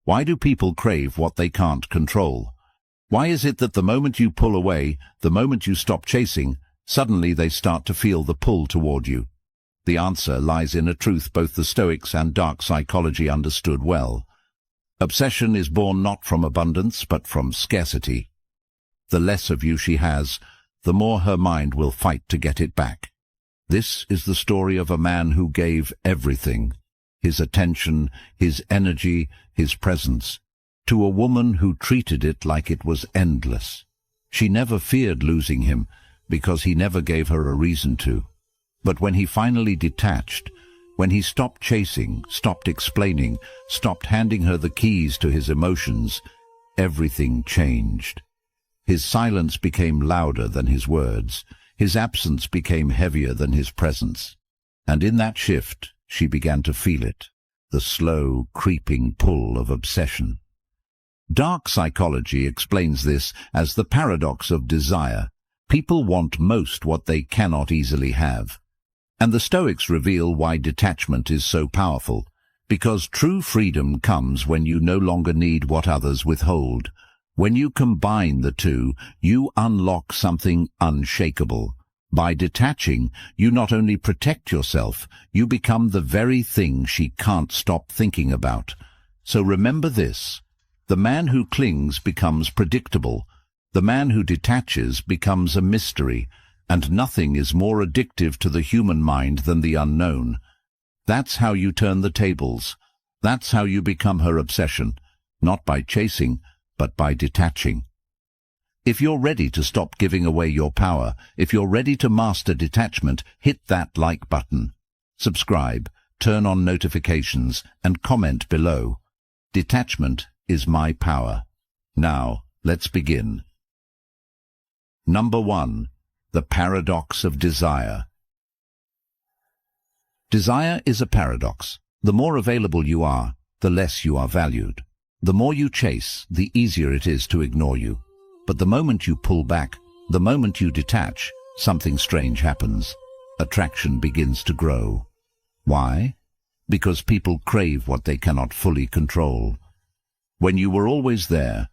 Why do people crave what they can't control? Why is it that the moment you pull away, the moment you stop chasing, suddenly they start to feel the pull toward you? The answer lies in a truth both the Stoics and dark psychology understood well. Obsession is born not from abundance, but from scarcity. The less of you she has, the more her mind will fight to get it back. This is the story of a man who gave everything, his attention, his energy, his presence, to a woman who treated it like it was endless. She never feared losing him, because he never gave her a reason to. But when he finally detached, when he stopped chasing, stopped explaining, stopped handing her the keys to his emotions, everything changed. His silence became louder than his words. His absence became heavier than his presence. And in that shift, she began to feel it, the slow, creeping pull of obsession. Dark psychology explains this as the paradox of desire. People want most what they cannot easily have. And the Stoics reveal why detachment is so powerful, because true freedom comes when you no longer need what others withhold. When you combine the two, you unlock something unshakable. By detaching, you not only protect yourself, you become the very thing she can't stop thinking about. So remember this: the man who clings becomes predictable. The man who detaches becomes a mystery. And nothing is more addictive to the human mind than the unknown. That's how you turn the tables. That's how you become her obsession, not by chasing, but by detaching. If you're ready to stop giving away your power, if you're ready to master detachment, hit that like button. Subscribe, turn on notifications, and comment below. Detachment is my power. Now, let's begin. Number 1. The paradox of desire. Desire is a paradox. The more available you are, the less you are valued. The more you chase, the easier it is to ignore you. But the moment you pull back, the moment you detach, something strange happens. Attraction begins to grow. Why? Because people crave what they cannot fully control. When you were always there,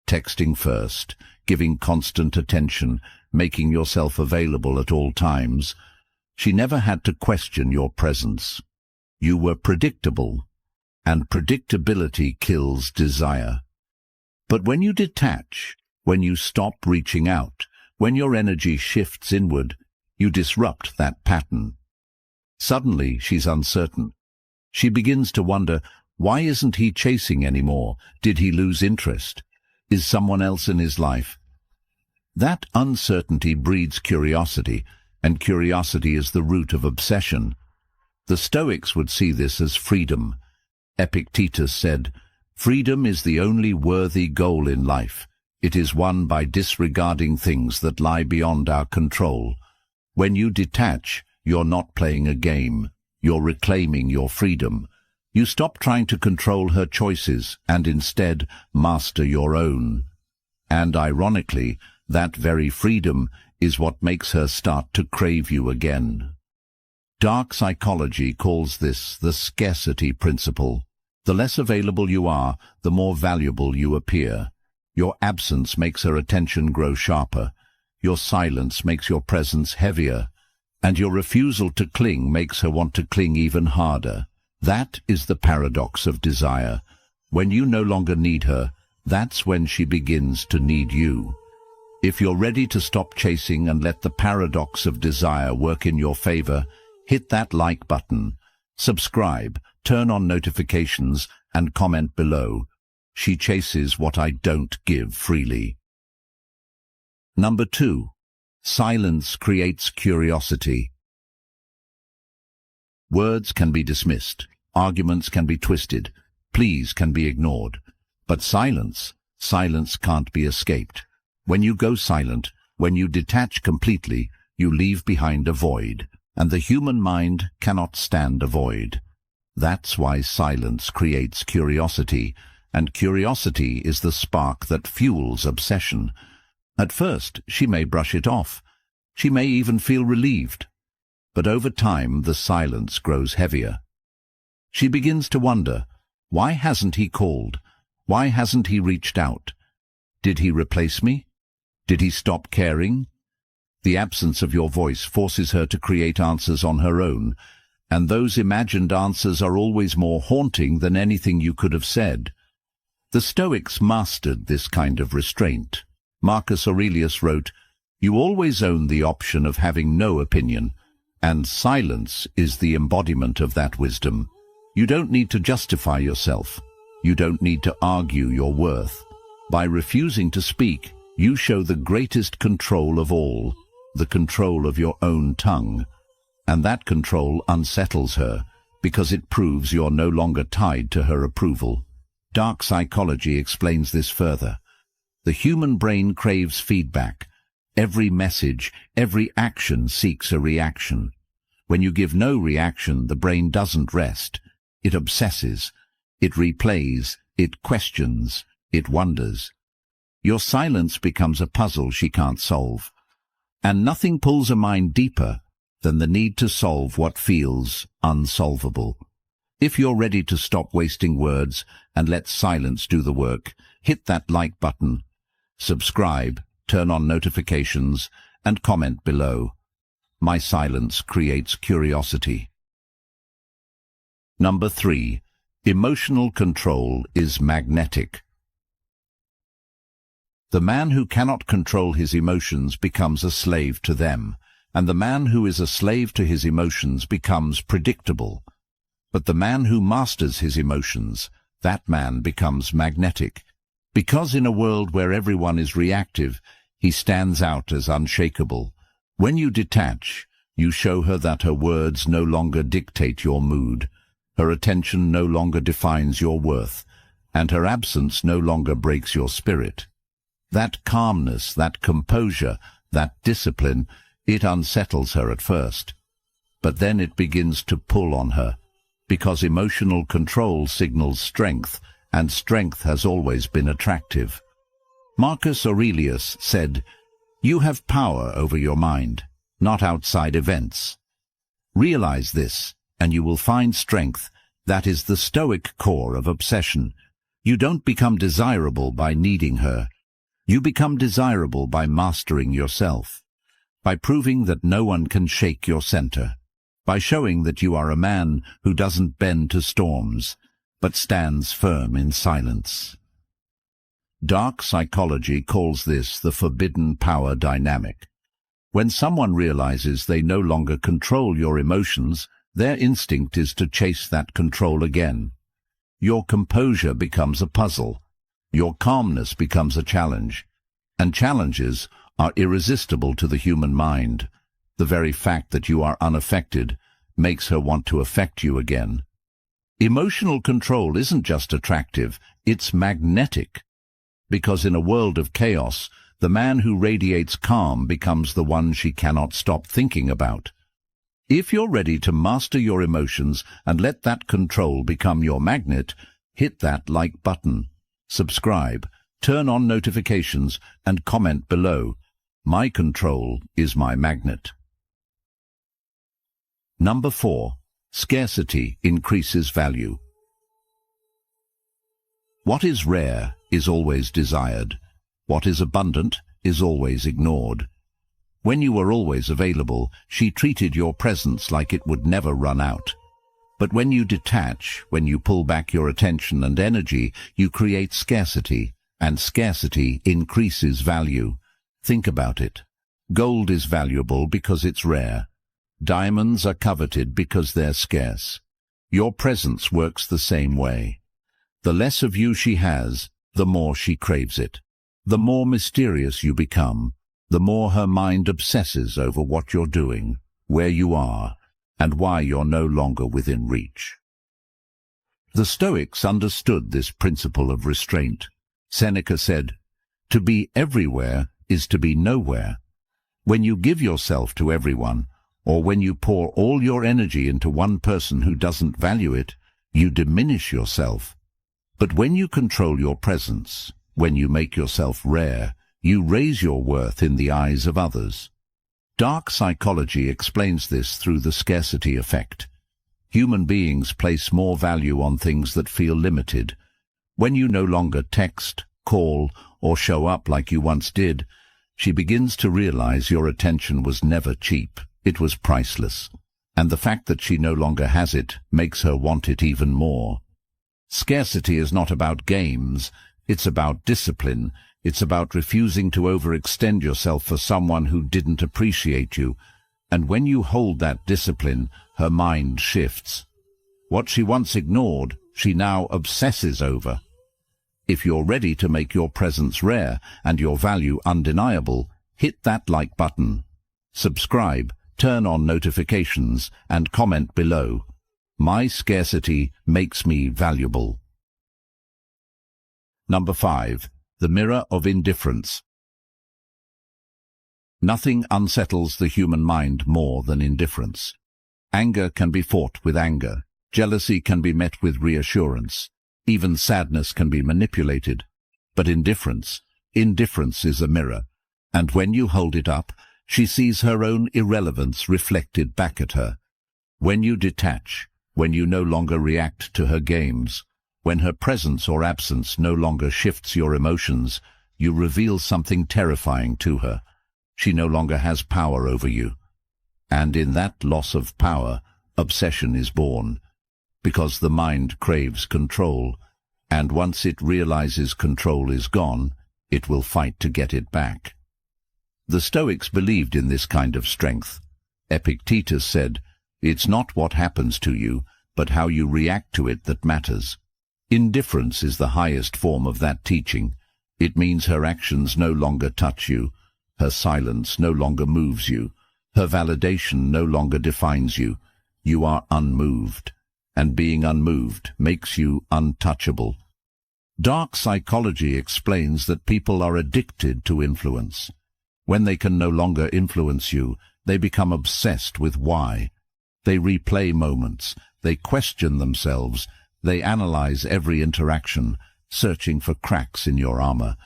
texting first, giving constant attention, making yourself available at all times, she never had to question your presence. You were predictable, and predictability kills desire. But when you detach, when you stop reaching out, when your energy shifts inward, you disrupt that pattern. Suddenly she's uncertain. She begins to wonder, why isn't he chasing anymore? Did he lose interest? Is someone else in his life? That uncertainty breeds curiosity, and curiosity is the root of obsession. The Stoics would see this as freedom. Epictetus said, "Freedom is the only worthy goal in life. It is won by disregarding things that lie beyond our control." When you detach, you're not playing a game. You're reclaiming your freedom. You stop trying to control her choices and instead master your own. And ironically, that very freedom is what makes her start to crave you again. Dark psychology calls this the scarcity principle. The less available you are, the more valuable you appear. Your absence makes her attention grow sharper. Your silence makes your presence heavier. And your refusal to cling makes her want to cling even harder. That is the paradox of desire. When you no longer need her, that's when she begins to need you. If you're ready to stop chasing and let the paradox of desire work in your favor, hit that like button, subscribe, turn on notifications, and comment below. She chases what I don't give freely. Number 2. Silence creates curiosity. Words can be dismissed, arguments can be twisted, pleas can be ignored. But silence can't be escaped. When you go silent, when you detach completely, you leave behind a void, and the human mind cannot stand a void. That's why silence creates curiosity, and curiosity is the spark that fuels obsession. At first, she may brush it off. She may even feel relieved. But over time, the silence grows heavier. She begins to wonder, why hasn't he called? Why hasn't he reached out? Did he replace me? Did he stop caring? The absence of your voice forces her to create answers on her own, and those imagined answers are always more haunting than anything you could have said. The Stoics mastered this kind of restraint. Marcus Aurelius wrote, "You always own the option of having no opinion, and silence is the embodiment of that wisdom. You don't need to justify yourself. You don't need to argue your worth. By refusing to speak, you show the greatest control of all, the control of your own tongue. And that control unsettles her, because it proves you're no longer tied to her approval." Dark psychology explains this further. The human brain craves feedback. Every message, every action seeks a reaction. When you give no reaction, the brain doesn't rest. It obsesses, it replays, it questions, it wonders. Your silence becomes a puzzle she can't solve. And nothing pulls a mind deeper than the need to solve what feels unsolvable. If you're ready to stop wasting words and let silence do the work, hit that like button, subscribe, turn on notifications, and comment below. My silence creates curiosity. Number 3. Emotional control is magnetic. The man who cannot control his emotions becomes a slave to them, and the man who is a slave to his emotions becomes predictable. But the man who masters his emotions, that man becomes magnetic. Because in a world where everyone is reactive, he stands out as unshakable. When you detach, you show her that her words no longer dictate your mood, her attention no longer defines your worth, and her absence no longer breaks your spirit. That calmness, that composure, that discipline, it unsettles her at first. But then it begins to pull on her, because emotional control signals strength, and strength has always been attractive. Marcus Aurelius said, "You have power over your mind, not outside events." Realize this, and you will find strength. That is the Stoic core of obsession. You don't become desirable by needing her. You become desirable by mastering yourself, by proving that no one can shake your center, by showing that you are a man who doesn't bend to storms, but stands firm in silence. Dark psychology calls this the forbidden power dynamic. When someone realizes they no longer control your emotions, their instinct is to chase that control again. Your composure becomes a puzzle. Your calmness becomes a challenge. And challenges are irresistible to the human mind. The very fact that you are unaffected makes her want to affect you again. Emotional control isn't just attractive, it's magnetic. Because in a world of chaos, the man who radiates calm becomes the one she cannot stop thinking about. If you're ready to master your emotions and let that control become your magnet, hit that like button, subscribe, turn on notifications, and comment below. My control is my magnet. Number 4. Scarcity increases value. What is rare is always desired. What is abundant is always ignored. When you were always available, she treated your presence like it would never run out. But when you detach, when you pull back your attention and energy, you create scarcity, and scarcity increases value. Think about it. Gold is valuable because it's rare. Diamonds are coveted because they're scarce. Your presence works the same way. The less of you she has, the more she craves it. The more mysterious you become, the more her mind obsesses over what you're doing, where you are, and why you're no longer within reach. The Stoics understood this principle of restraint. Seneca said, "To be everywhere is to be nowhere." When you give yourself to everyone, or when you pour all your energy into one person who doesn't value it, you diminish yourself. But when you control your presence, when you make yourself rare, you raise your worth in the eyes of others. Dark psychology explains this through the scarcity effect. Human beings place more value on things that feel limited. When you no longer text, call, or show up like you once did, she begins to realize your attention was never cheap. It was priceless. And the fact that she no longer has it makes her want it even more. Scarcity is not about games. It's about discipline. It's about refusing to overextend yourself for someone who didn't appreciate you. And when you hold that discipline, her mind shifts. What she once ignored, she now obsesses over. If you're ready to make your presence rare and your value undeniable, hit that like button. Subscribe, turn on notifications, and comment below. My scarcity makes me valuable. Number 5. The mirror of indifference. Nothing unsettles the human mind more than indifference. Anger can be fought with anger. Jealousy can be met with reassurance. Even sadness can be manipulated. But indifference is a mirror. And when you hold it up, she sees her own irrelevance reflected back at her. When you detach, when you no longer react to her games, when her presence or absence no longer shifts your emotions, you reveal something terrifying to her. She no longer has power over you. And in that loss of power, obsession is born. Because the mind craves control, and once it realizes control is gone, it will fight to get it back. The Stoics believed in this kind of strength. Epictetus said, "It's not what happens to you, but how you react to it that matters." Indifference is the highest form of that teaching. It means her actions no longer touch you, her silence no longer moves you, her validation no longer defines you. You are unmoved. And being unmoved makes you untouchable. Dark psychology explains that people are addicted to influence. When they can no longer influence you, they become obsessed with why. They replay moments, they question themselves, they analyze every interaction, searching for cracks in your armor.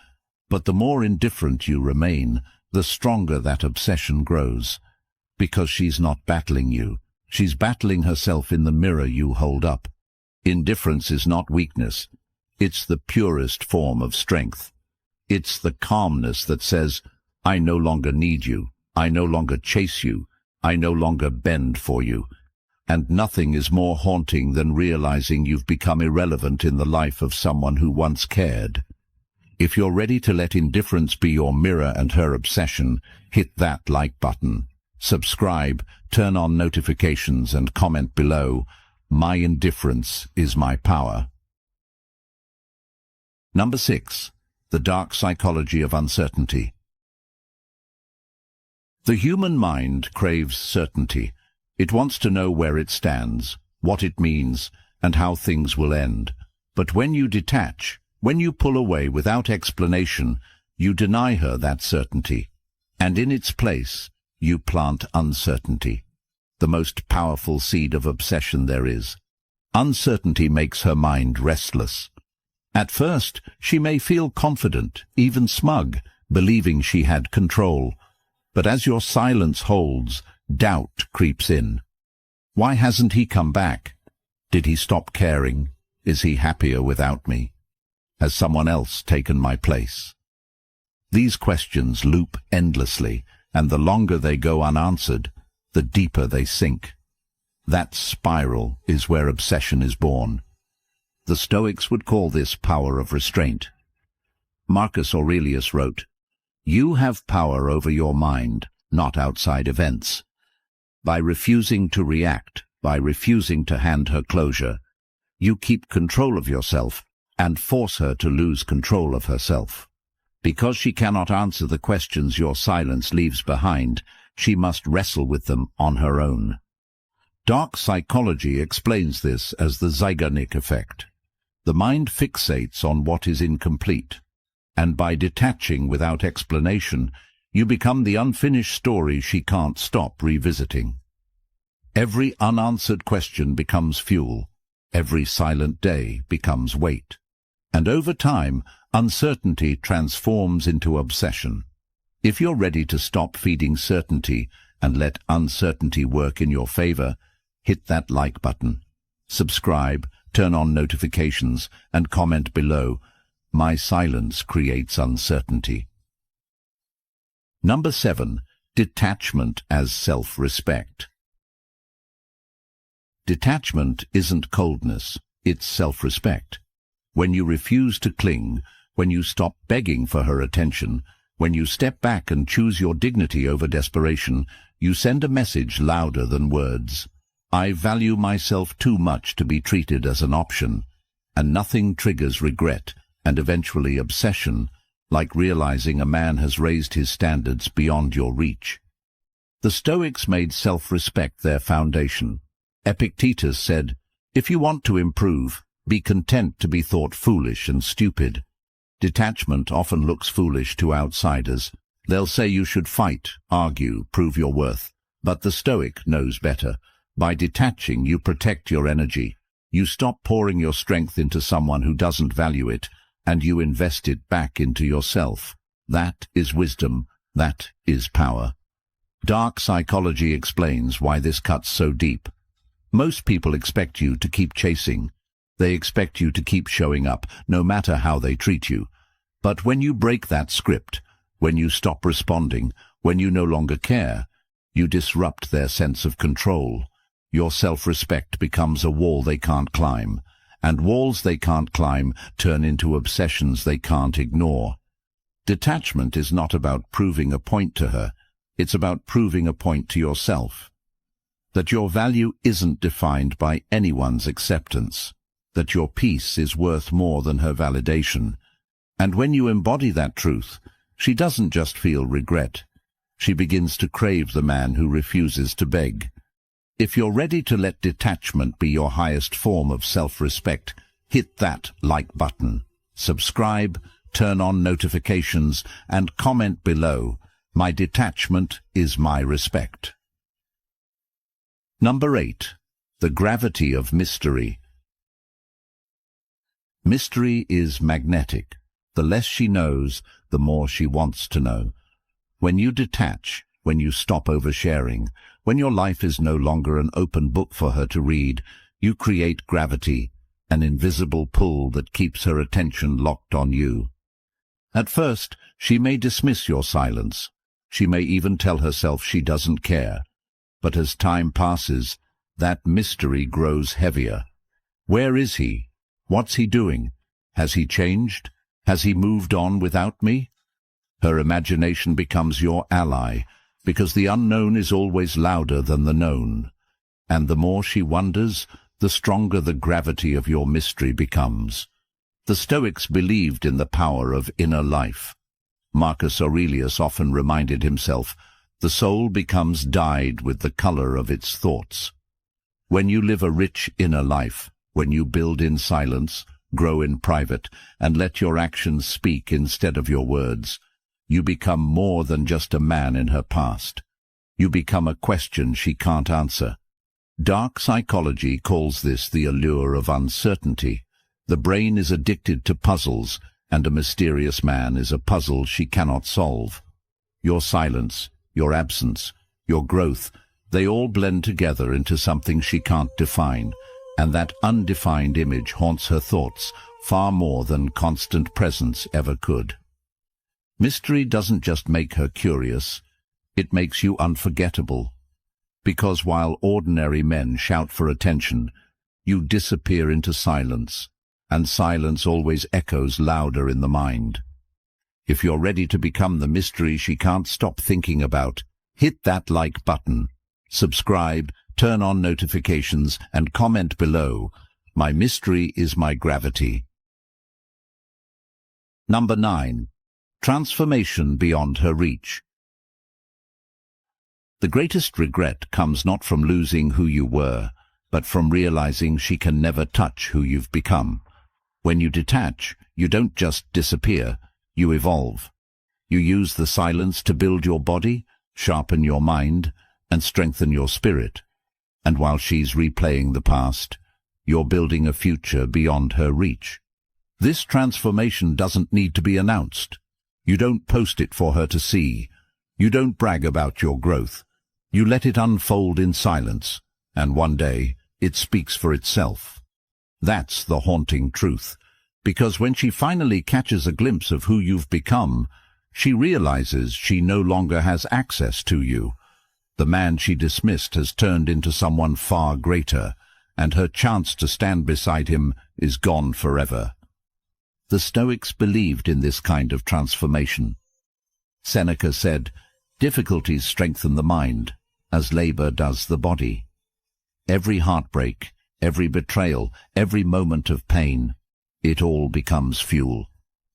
But the more indifferent you remain, the stronger that obsession grows. Because she's not battling you. She's battling herself in the mirror you hold up. Indifference is not weakness. It's the purest form of strength. It's the calmness that says, I no longer need you. I no longer chase you. I no longer bend for you. And nothing is more haunting than realizing you've become irrelevant in the life of someone who once cared. If you're ready to let indifference be your mirror and her obsession, hit that like button. Subscribe, turn on notifications, and comment below. My indifference is my power. Number 6. The dark psychology of uncertainty. The human mind craves certainty. It wants to know where it stands, what it means, and how things will end. But when you detach, when you pull away without explanation, you deny her that certainty. And in its place, you plant uncertainty, the most powerful seed of obsession there is. Uncertainty makes her mind restless. At first, she may feel confident, even smug, believing she had control. But as your silence holds, doubt creeps in. Why hasn't he come back? Did he stop caring? Is he happier without me? Has someone else taken my place? These questions loop endlessly, and the longer they go unanswered, the deeper they sink. That spiral is where obsession is born. The Stoics would call this power of restraint. Marcus Aurelius wrote, "You have power over your mind, not outside events. By refusing to react, by refusing to hand her closure, you keep control of yourself and force her to lose control of herself. Because she cannot answer the questions your silence leaves behind, she must wrestle with them on her own." Dark psychology explains this as the Zeigarnik effect. The mind fixates on what is incomplete, and by detaching without explanation, you become the unfinished story she can't stop revisiting. Every unanswered question becomes fuel. Every silent day becomes weight. And over time, uncertainty transforms into obsession. If you're ready to stop feeding certainty and let uncertainty work in your favor, hit that like button. Subscribe, turn on notifications, and comment below. My silence creates uncertainty. Number 7. Detachment as self-respect. Detachment isn't coldness, it's self-respect. When you refuse to cling, when you stop begging for her attention, when you step back and choose your dignity over desperation, you send a message louder than words. I value myself too much to be treated as an option, and nothing triggers regret and eventually obsession like realizing a man has raised his standards beyond your reach. The Stoics made self-respect their foundation. Epictetus said, "If you want to improve, be content to be thought foolish and stupid." Detachment often looks foolish to outsiders. They'll say you should fight, argue, prove your worth. But the Stoic knows better. By detaching, you protect your energy. You stop pouring your strength into someone who doesn't value it, and you invest it back into yourself. That is wisdom. That is power. Dark psychology explains why this cuts so deep. Most people expect you to keep chasing. They expect you to keep showing up, no matter how they treat you. But when you break that script, when you stop responding, when you no longer care, you disrupt their sense of control. Your self-respect becomes a wall they can't climb, and walls they can't climb turn into obsessions they can't ignore. Detachment is not about proving a point to her, it's about proving a point to yourself. That your value isn't defined by anyone's acceptance, that your peace is worth more than her validation. And when you embody that truth, she doesn't just feel regret. She begins to crave the man who refuses to beg. If you're ready to let detachment be your highest form of self-respect, hit that like button, subscribe, turn on notifications, and comment below. My detachment is my respect. Number 8. The gravity of mystery. Mystery is magnetic. The less she knows, the more she wants to know. When you detach, when you stop oversharing, when your life is no longer an open book for her to read, you create gravity, an invisible pull that keeps her attention locked on you. At first, she may dismiss your silence. She may even tell herself she doesn't care. But as time passes, that mystery grows heavier. Where is he? What's he doing? Has he changed? Has he moved on without me? Her imagination becomes your ally, because the unknown is always louder than the known. And the more she wonders, the stronger the gravity of your mystery becomes. The Stoics believed in the power of inner life. Marcus Aurelius often reminded himself, the soul becomes dyed with the color of its thoughts. When you live a rich inner life, when you build in silence, grow in private, and let your actions speak instead of your words, you become more than just a man in her past. You become a question she can't answer. Dark psychology calls this the allure of uncertainty. The brain is addicted to puzzles, and a mysterious man is a puzzle she cannot solve. Your silence, your absence, your growth, they all blend together into something she can't define, and that undefined image haunts her thoughts far more than constant presence ever could. Mystery doesn't just make her curious, it makes you unforgettable. Because while ordinary men shout for attention, you disappear into silence, and silence always echoes louder in the mind. If you're ready to become the mystery she can't stop thinking about, hit that like button, subscribe, turn on notifications, and comment below. My mystery is my gravity. Number 9. Transformation beyond her reach. The greatest regret comes not from losing who you were, but from realizing she can never touch who you've become. When you detach, you don't just disappear, you evolve. You use the silence to build your body, sharpen your mind, and strengthen your spirit. And while she's replaying the past, you're building a future beyond her reach. This transformation doesn't need to be announced. You don't post it for her to see. You don't brag about your growth. You let it unfold in silence, and one day it speaks for itself. That's the haunting truth. Because when she finally catches a glimpse of who you've become, she realizes she no longer has access to you. The man she dismissed has turned into someone far greater, and her chance to stand beside him is gone forever. The Stoics believed in this kind of transformation. Seneca said, "Difficulties strengthen the mind, as labor does the body." Every heartbreak, every betrayal, every moment of pain, it all becomes fuel.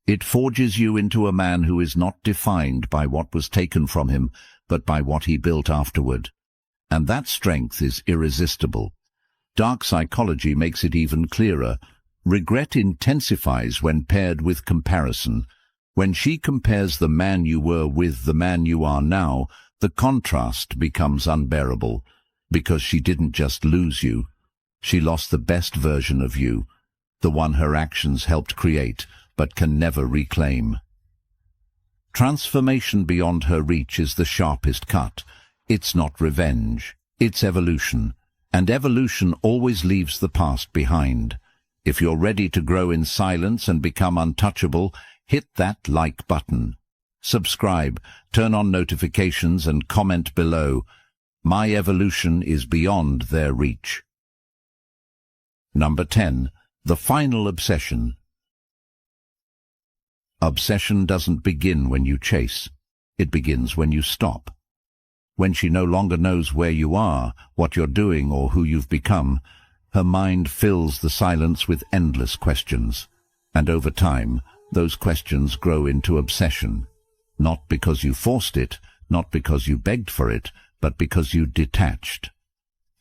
It forges you into a man who is not defined by what was taken from him, but by what he built afterward. And that strength is irresistible. Dark psychology makes it even clearer. Regret intensifies when paired with comparison. When she compares the man you were with the man you are now, the contrast becomes unbearable, because she didn't just lose you. She lost the best version of you, the one her actions helped create, but can never reclaim. Transformation beyond her reach is the sharpest cut. It's not revenge, it's evolution. And evolution always leaves the past behind. If you're ready to grow in silence and become untouchable, hit that like button. Subscribe, turn on notifications and comment below. My evolution is beyond their reach. Number 10. The final obsession. Obsession doesn't begin when you chase. It begins when you stop. When she no longer knows where you are, what you're doing, or who you've become, her mind fills the silence with endless questions. And over time, those questions grow into obsession. Not because you forced it, not because you begged for it, but because you detached.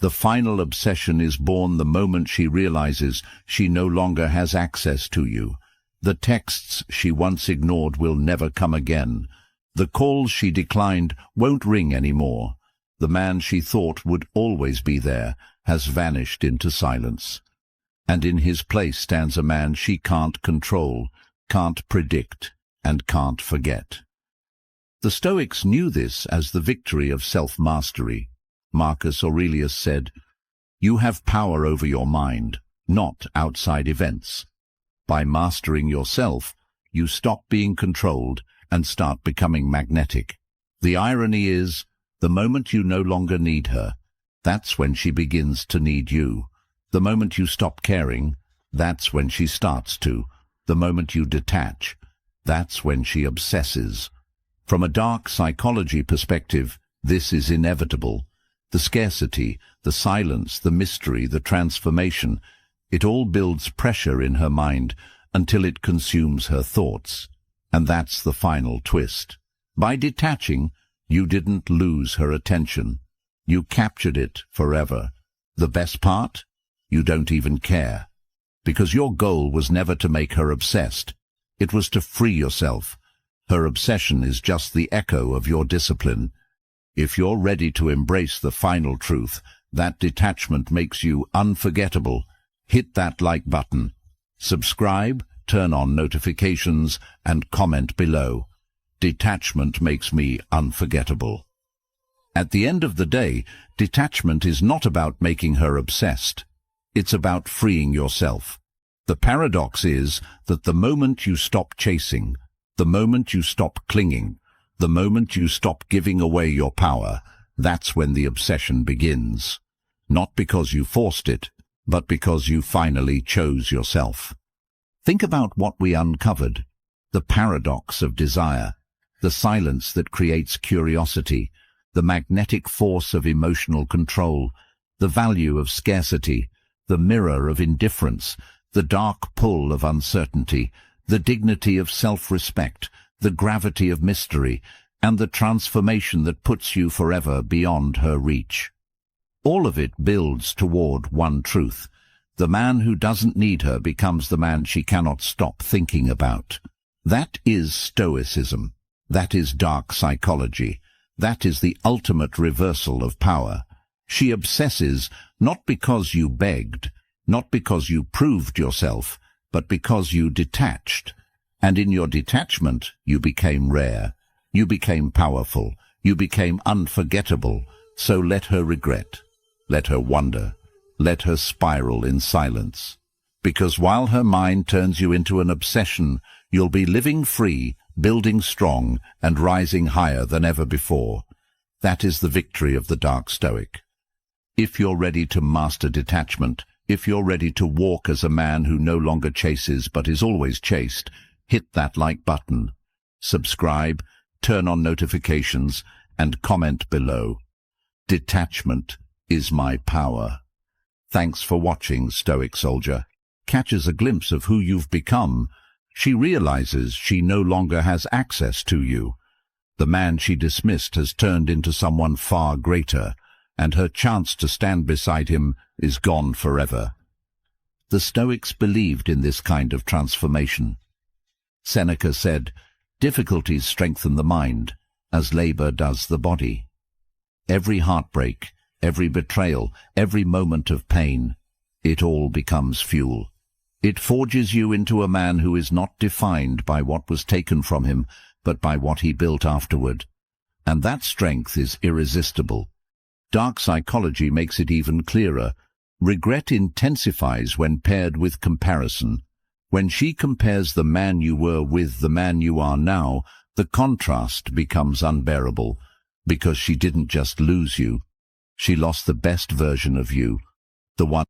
The final obsession is born the moment she realizes she no longer has access to you. The texts she once ignored will never come again. The calls she declined won't ring anymore. The man she thought would always be there has vanished into silence. And in his place stands a man she can't control, can't predict, and can't forget. The Stoics knew this as the victory of self-mastery. Marcus Aurelius said, "You have power over your mind, not outside events. By mastering yourself, you stop being controlled and start becoming magnetic." The irony is, the moment you no longer need her, that's when she begins to need you. The moment you stop caring, that's when she starts to. The moment you detach, that's when she obsesses. From a dark psychology perspective, this is inevitable. The scarcity, the silence, the mystery, the transformation, it all builds pressure in her mind until it consumes her thoughts. And that's the final twist. By detaching, you didn't lose her attention. You captured it forever. The best part? You don't even care. Because your goal was never to make her obsessed. It was to free yourself. Her obsession is just the echo of your discipline. If you're ready to embrace the final truth, that detachment makes you unforgettable, hit that like button. Subscribe, turn on notifications, and comment below. Detachment makes me unforgettable. At the end of the day, detachment is not about making her obsessed. It's about freeing yourself. The paradox is that the moment you stop chasing, the moment you stop clinging, the moment you stop giving away your power, that's when the obsession begins. Not because you forced it, but because you finally chose yourself. Think about what we uncovered. The paradox of desire, the silence that creates curiosity, the magnetic force of emotional control, the value of scarcity, the mirror of indifference, the dark pull of uncertainty, the dignity of self-respect, the gravity of mystery, and the transformation that puts you forever beyond her reach. All of it builds toward one truth. The man who doesn't need her becomes the man she cannot stop thinking about. That is Stoicism. That is dark psychology. That is the ultimate reversal of power. She obsesses not because you begged, not because you proved yourself, but because you detached. And in your detachment, you became rare. You became powerful. You became unforgettable. So let her regret. Let her wonder. Let her spiral in silence. Because while her mind turns you into an obsession, you'll be living free, building strong, and rising higher than ever before. That is the victory of the Dark Stoic. If you're ready to master detachment, if you're ready to walk as a man who no longer chases but is always chased, hit that like button, subscribe, turn on notifications, and comment below. Detachment is my power. Thanks for watching, Stoic Soldier. Catches a glimpse of who you've become. She realizes she no longer has access to you. The man she dismissed has turned into someone far greater, and her chance to stand beside him is gone forever. The Stoics believed in this kind of transformation. Seneca said, "Difficulties strengthen the mind, as labor does the body." Every heartbreak, every betrayal, every moment of pain, it all becomes fuel. It forges you into a man who is not defined by what was taken from him, but by what he built afterward. And that strength is irresistible. Dark psychology makes it even clearer. Regret intensifies when paired with comparison. When she compares the man you were with the man you are now, the contrast becomes unbearable, because she didn't just lose you. She lost the best version of you, the one